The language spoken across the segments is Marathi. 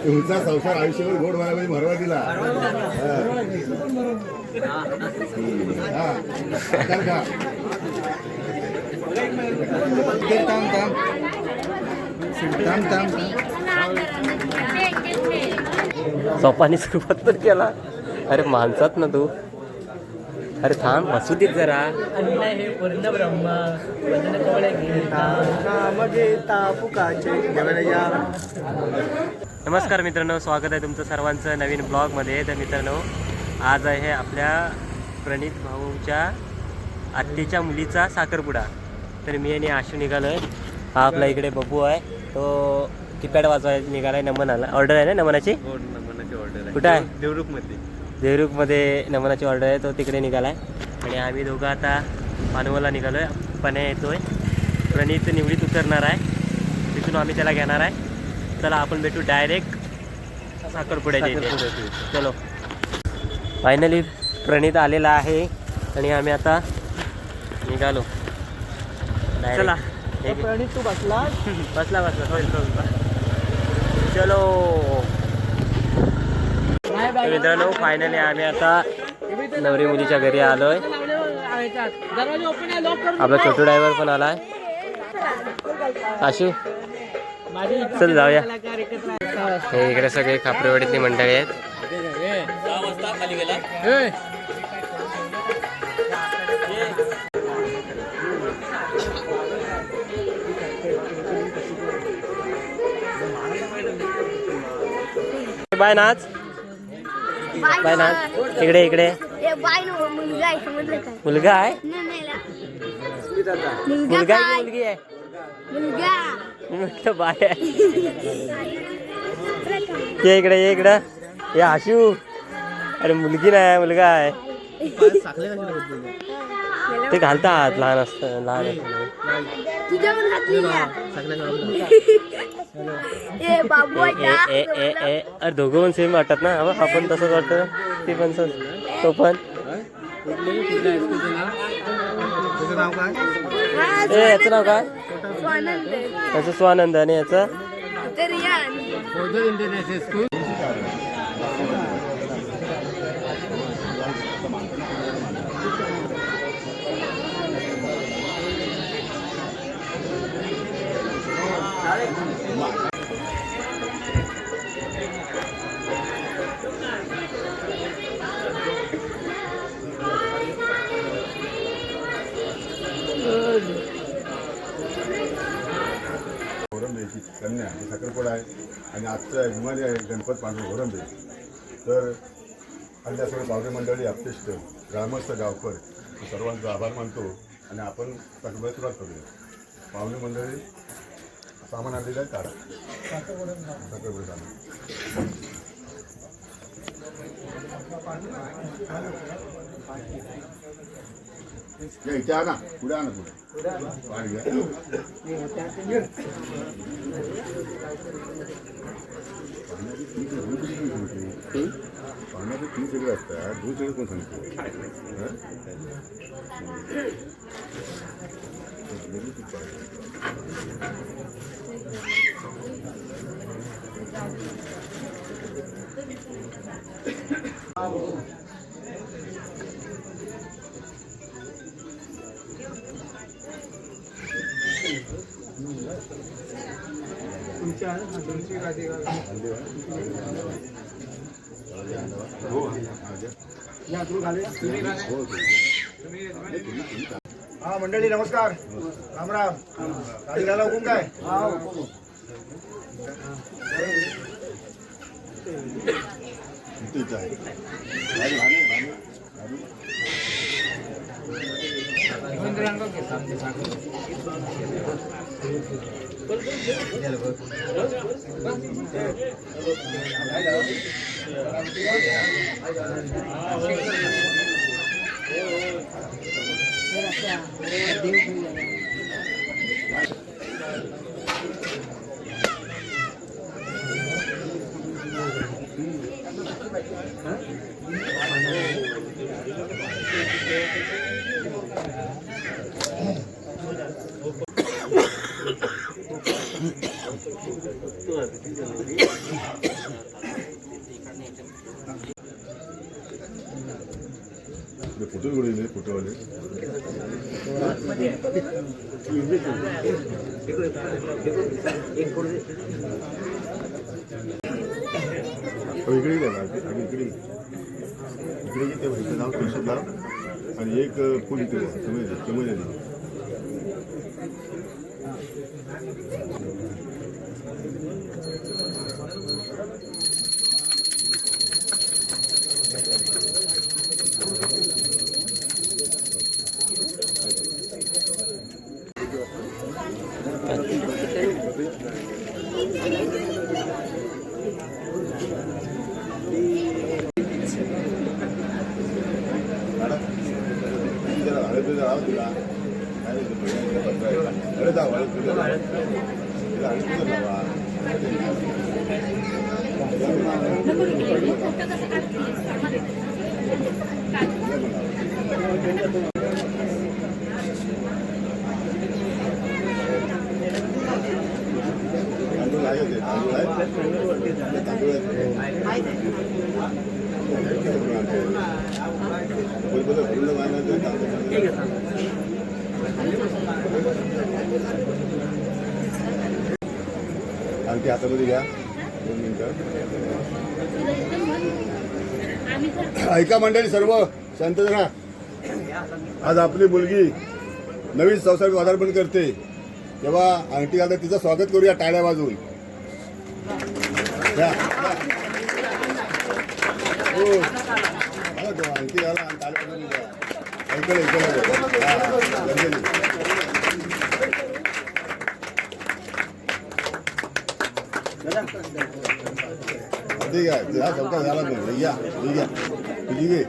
तुमचा संसार आयुष्यभर गोड व्हायला भरवा दिला. सोपानी सुरुवात पण केला. अरे माणसात ना तू. अरे थांब बसू देत जरा. नमस्कार मित्रांनो, स्वागत आहे तुमचं सर्वांचं नवीन ब्लॉगमध्ये. तर मित्रांनो, आज आहे आपल्या प्रणित भाऊच्या आत्तीच्या मुलीचा साखरपुडा. तर मी आणि आशू निघालो आहे. हा आपला इकडे बबू आहे, तो कीपॅड वाजवायला निघाला आहे. नमनाला ऑर्डर आहे ना, नमनाची ऑर्डर आहे. कुठं आहे? देवरूखमध्ये नमनाची ऑर्डर आहे, तो तिकडे निघाला आहे. आणि आम्ही दोघं आता पानवला निघालो आहे. पण्या येतो आहे, प्रणित निवडीत उतरणार आहे, तिथून आम्ही त्याला घेणार आहे. चला आपण भेटू डायरेक्ट साखरपुड्याच्या इथे. चलो, फायनली प्रणित आलेला आहे आणि आम्ही आता निघालो. चला प्रणित तू बसला बसला चलो. मित्रांनो, फायनली आम्ही आता नवरी मुलीच्या घरी आलोय. आपला छोटू ड्रायव्हर पण आलाय. आशू चल जाऊया. हे इकडे सगळे खापरेवाडीतली मंडळी आहेत. बाय नाच, बाय नाच. इकडे इकडे मुलगा आहे, मुलगा आहे, मुलगी आहे. म्हटलं बाय आहे. ये इकडे, ये इकडं. हे आशू, अरे मुलगी नाही मुलगा आहे. ते घालतात लहान असतं, लहान असतं. अरे दोघं पण सेम वाटतात ना. आपण तसंच वाटतं, ती पण तो पण. याचं नाव काय? याचं स्वानंद आणि याचं कन्या साखरपुडा आहे. आणि आजचा विमानी आहे गणपत पांडुरंग घोरंबे. तर आपल्या सर्व पावणे मंडळी, आपतेष्ट, ग्रामस्थ, गावकर सर्वांचा आभार मानतो. आणि आपण साखरपुड्याला सुरुवात करूया. पावणे मंडळी सामान आणलेलं आहे. काढा साखरपुडा सामान. इथे आणा, पुढे आणा, पुढे पाणी घ्या. पाण्याचे 3 सगळे असतात. 2 सगळे कोण सांगतो? हा मंडळी नमस्कार, राम राम. गाडी घाला, हुकूम काय? गुडी फोटोवाले इकडे इकडे इकडे नाव कृष्ण आणि एक फुल इकडे समजले आणखी हातामध्ये घ्या 2 मिनिटं. ऐका मंडळी सर्व शांत राहा. आज आपली मुलगी नवीन संसार पदार्पण करते तेव्हा अंगठी घालता तिचं स्वागत करूया टाळ्या वाजवून. अंगठी घाला आणि टाळ्या वाजवून द्या. ठीक आहे हा चौका झाला नाही या ठीक आहे तुझी घे हा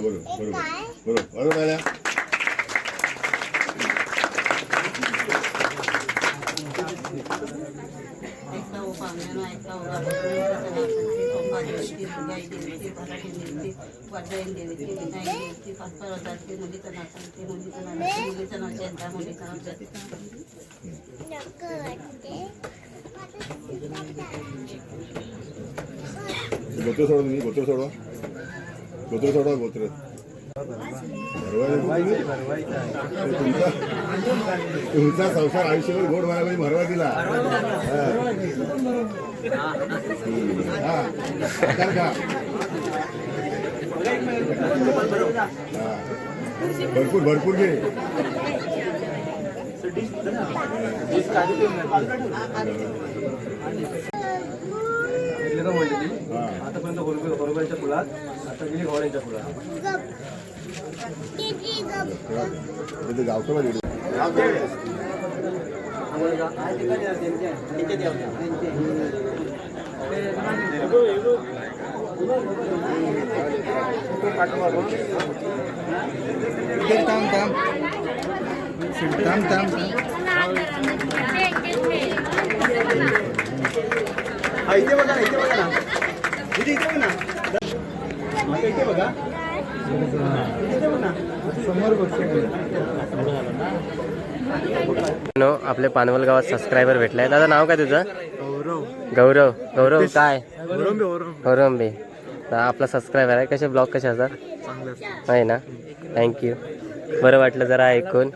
बरोबर बरोबर बरोबर बरोबर आल्या गोत्र सोडा तुम्ही गोत्र सोडवा गोत्र सोडवा गोत्र तुमचा संसार आयुष्यभर गोड व्हायला भरवा दिला भरपूर भरपूर घे आतापर्यंत बरोबरच्या फुलात आता गेली घोड्यांच्या फुलात गावचं इथे बघा ना इथे बघा ना इथे इथे बघा ना इथे बघा समोर नो आपल्या पानवल गावात सबस्क्रायबर भेटलाय. दादा नाव काय तुझं? गौरव. गौरव काय? गौरंबे. आपला सबस्क्रायबर आहे. कसे ब्लॉग कसे असतात? आहे ना. थँक्यू. बरं वाटलं जरा ऐकून.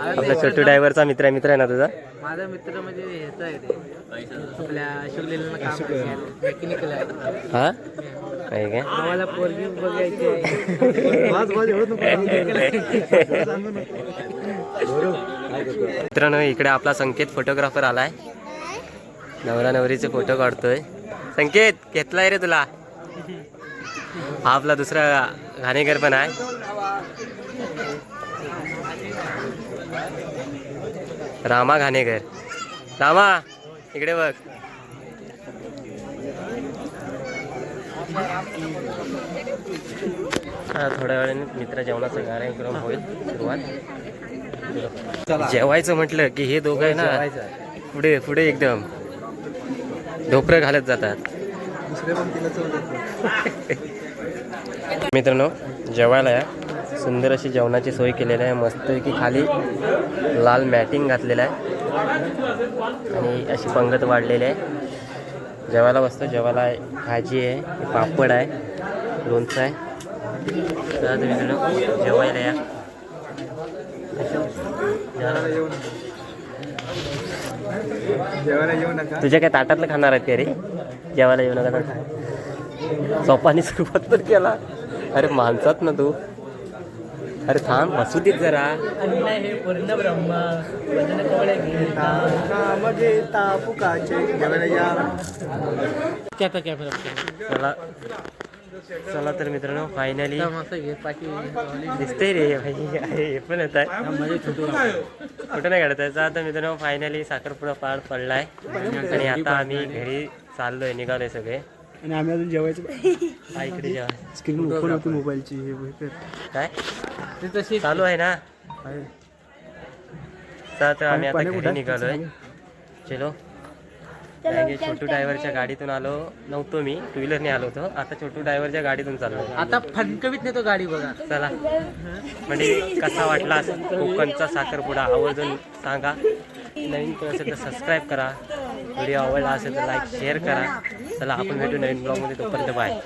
आपला छोटू ड्रायव्हरचा मित्र आहे ना तुझा? माझा मित्र म्हणजे ह्याचा आहे ते आपल्या अशोक काम मेकॅनिकल आहे. हा आहे काय? आम्हाला पोरगी बघायची आहे. मित्रांनो इकडे आपला संकेत फोटोग्राफर आलाय. नवरा नवरीचे फोटो काढतोय. संकेत घेतलाय रे तुला. हा आपला दुसरा घाणेकर पण आहे. रामा घाणेकर. रामा इकडे बघ. थोड्या वेळाने मित्र जेवणाचा कार्यक्रम होईल सुरुवात. जेवायचं म्हटलं की हे दोघं आहे ना पुढे पुढे एकदम ढोकरं घालत जातात. मित्रांनो जेवायला या सुंदर अशी जेवणाची सोय केलेली आहे. मस्त की खाली लाल मॅटिंग घातलेलं आहे आणि अशी पंगत वाढलेली आहे. जेवायला बसतो. जेवायला भाजी आहे, पापड आहे, लोणचं आहे. चला तुम्ही मित्रांनो जेवायला या. जेवायला येऊ नका. तुझ्या काय ताटातलं खाणार आहेत का रे? जेवायला येऊ नका. सोपानी सुरुवात तर केला. अरे माणसात ना तू. अरे थांब बसू देत जरा. हे पूर्ण ब्रह्म वजन कवळे घेता. नाम घेता पुकाचे जेवायला या. कॅपा कॅपा चला चला तर मित्रांनो फायनली मस्त घे पाठी दिसतंय रे भाई. अरे हे पण येत आहे कुठं नाही काढत आहे. आता मित्रांनो फायनली साखरपुडा पार पडलाय आणि आता आम्ही घरी चाललोय निघालोय सगळे. आणि आम्ही अजून जेवायचं. हा इकडे जेव्हा स्क्रीन ओपन होती मोबाईलची. हे काय ते तशी चालू आहे ना. चला तर आम्ही आता घरी निघालोय. चलो छोटू ड्रायव्हरच्या गाडीतून आलो नव्हतो मी. टू व्हीलरने आलो होतो. आता छोटू ड्रायव्हरच्या गाडीतून चाललो. आता फणकवीत नेतो गाडी बघा. चला म्हणजे कसा वाटला कोकणचा साखरपुडा आवर्जून सांगा. नवीन कोण असेल तर सबस्क्राईब करा. व्हिडिओ आवडला असेल तर लाईक शेअर करा. चला आपण भेटू नवीन ब्लॉगमध्ये. तोपर्यंत बाय.